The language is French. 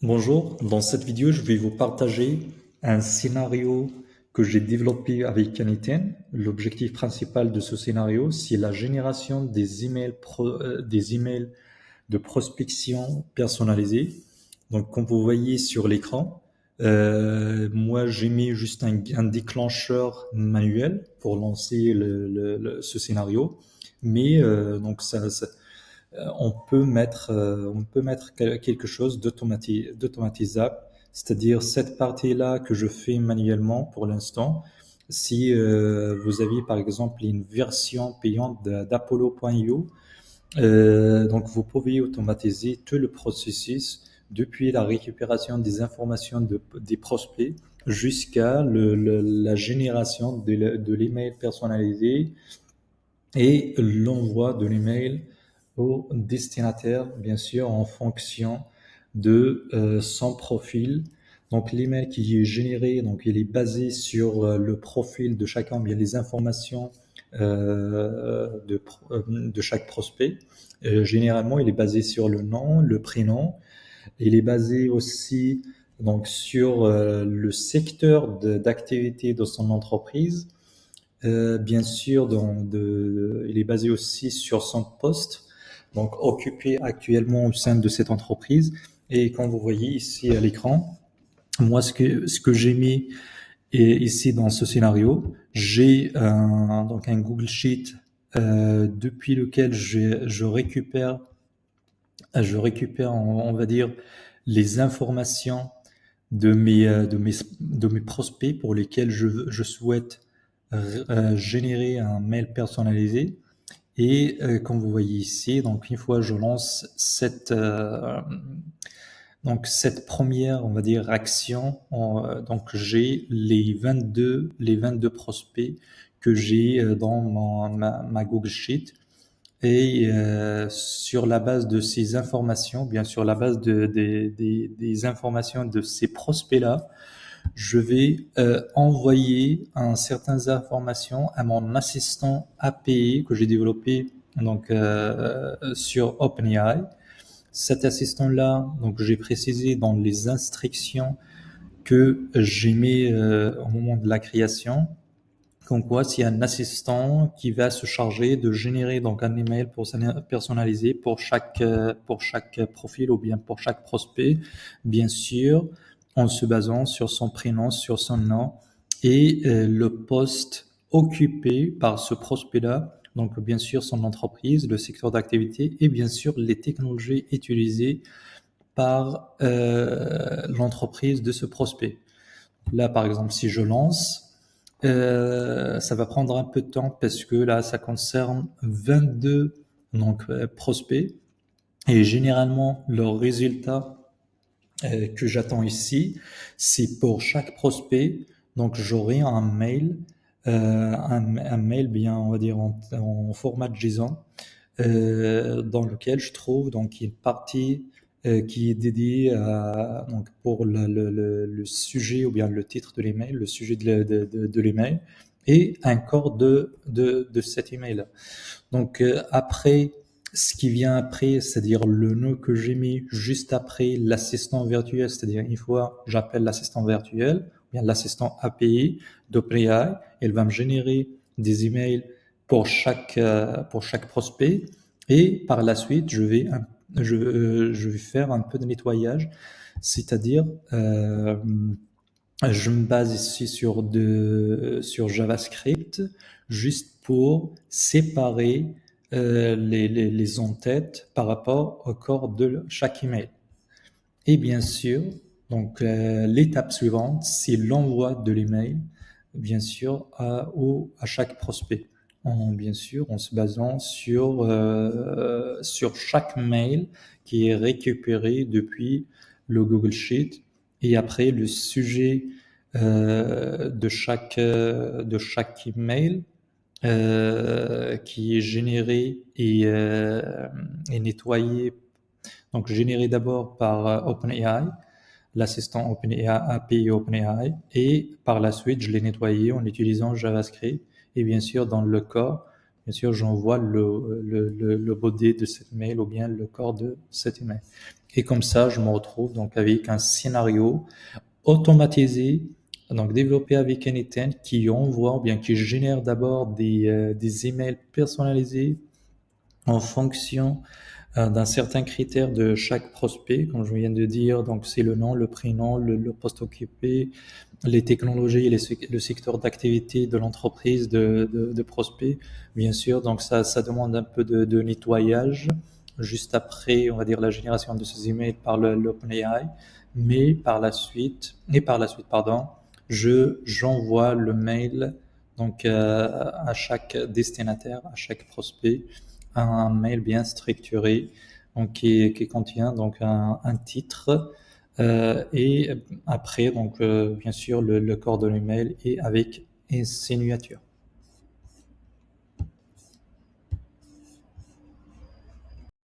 Bonjour, dans cette vidéo, je vais vous partager un scénario que j'ai développé avec Kaniten. L'objectif principal de ce scénario, c'est la génération des emails de prospection personnalisés. Donc, comme vous voyez sur l'écran, moi, j'ai mis juste un déclencheur manuel pour lancer ce scénario. Mais on peut mettre quelque chose d'automatisable, c'est-à-dire cette partie-là que je fais manuellement pour l'instant. Si vous avez par exemple une version payante d'Apollo.io, donc vous pouvez automatiser tout le processus depuis la récupération des informations des prospects jusqu'à la génération de l'email personnalisé et l'envoi de l'email au destinataire, bien sûr, en fonction de son profil. Donc, l'email qui est généré, donc, il est basé sur le profil de chacun, bien les informations de chaque prospect. Généralement, il est basé sur le nom, le prénom. Il est basé aussi donc sur le secteur d'activité de son entreprise. Bien sûr, il est basé aussi sur son poste, donc occupé actuellement au sein de cette entreprise. Et comme vous voyez ici à l'écran, moi, ce que j'ai mis ici dans ce scénario, j'ai donc un Google Sheet depuis lequel je récupère, on va dire, les informations de mes prospects pour lesquels je souhaite générer un mail personnalisé. Et comme vous voyez ici, donc une fois je lance donc cette première, on va dire, action, donc j'ai les 22 prospects que j'ai dans ma Google Sheet. Et sur la base de ces informations, bien sûr, la base des informations de ces prospects-là, je vais envoyer certaines informations à mon assistant API que j'ai développé donc sur OpenAI. Cet assistant-là, donc j'ai précisé dans les instructions que j'ai mis au moment de la création, comme quoi c'est un assistant qui va se charger de générer donc un email personnalisé pour chaque profil ou bien pour chaque prospect, bien sûr, en se basant sur son prénom, sur son nom et le poste occupé par ce prospect-là. Donc, bien sûr, son entreprise, le secteur d'activité et bien sûr les technologies utilisées par l'entreprise de ce prospect. Là, par exemple, si je lance, ça va prendre un peu de temps parce que là, ça concerne 22 prospects et généralement, leurs résultats que j'attends ici, c'est pour chaque prospect. Donc, j'aurai un mail bien, on va dire en format JSON, dans lequel je trouve donc une partie qui est dédiée donc pour le sujet ou bien le titre de l'email, le sujet de l'email et un corps de cet email. Donc après, ce qui vient après, c'est-à-dire le nœud que j'ai mis juste après l'assistant virtuel, c'est-à-dire une fois j'appelle l'assistant virtuel, ou bien l'assistant API d'OpenAI, elle va me générer des emails pour chaque prospect et par la suite, je vais faire un peu de nettoyage, c'est-à-dire je me base ici sur JavaScript juste pour séparer les entêtes par rapport au corps de chaque email. Et bien sûr, donc l'étape suivante, c'est l'envoi de l'email, bien sûr, à chaque prospect. Bien sûr, en se basant sur chaque mail qui est récupéré depuis le Google Sheet et après le sujet de chaque email qui est généré et nettoyé, donc généré d'abord par OpenAI, l'assistant OpenAI, API OpenAI, et par la suite, je l'ai nettoyé en utilisant JavaScript et bien sûr dans le corps bien sûr, j'envoie le body de cette mail ou bien le corps de cet email. Et comme ça, je me retrouve donc avec un scénario automatisé, donc développé avec Anyten, qui envoie ou bien qui génère d'abord des emails personnalisés en fonction d'un certain critère de chaque prospect, comme je viens de dire. Donc c'est le nom, le prénom, le poste occupé, les technologies, le secteur d'activité de l'entreprise de prospect, bien sûr. Donc ça demande un peu de nettoyage juste après, on va dire, la génération de ces emails par l'OpenAI. Mais par la suite, pardon, j'envoie le mail donc à chaque destinataire, à chaque prospect, un mail bien structuré, donc qui contient donc un titre et après donc bien sûr le corps de l'email et avec une signature.